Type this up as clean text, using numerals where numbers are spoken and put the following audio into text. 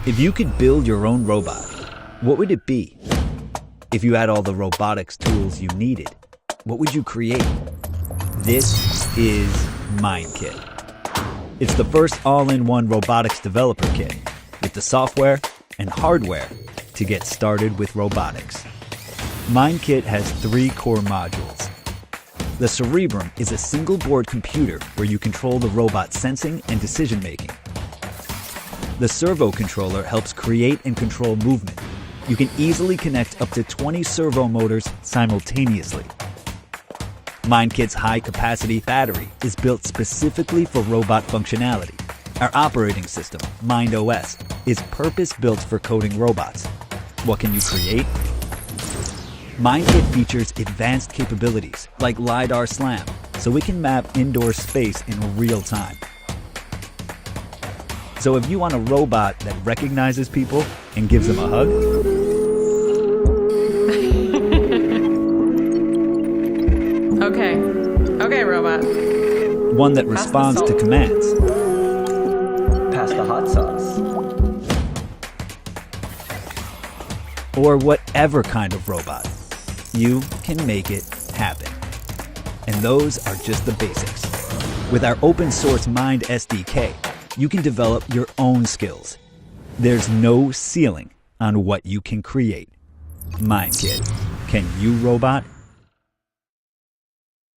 If you could build your own robot, what would it be? If you had all the robotics tools you needed, what would you create? This is MindKit. It's the first all-in-one robotics developer kit with the software and hardware to get started with robotics. MindKit has 3 core modules. The Cerebrum is a single-board computer where you control the robot's sensing and decision-making. The servo controller helps create and control movement. You can easily connect up to 20 servo motors simultaneously. MindKit's high-capacity battery is built specifically for robot functionality. Our operating system, MindOS, is purpose-built for coding robots. What can you create? MindKit features advanced capabilities like LiDAR SLAM, so we can map indoor space in real time. So if you want a robot that recognizes people and gives them a hug, Okay, robot. one that responds to commands, Pass the hot sauce. or whatever kind of robot, you can make it happen. And those are just the basics. With our open source Mind SDK, you can develop your own skills. There's no ceiling on what you can create. MindKit. Can you, robot?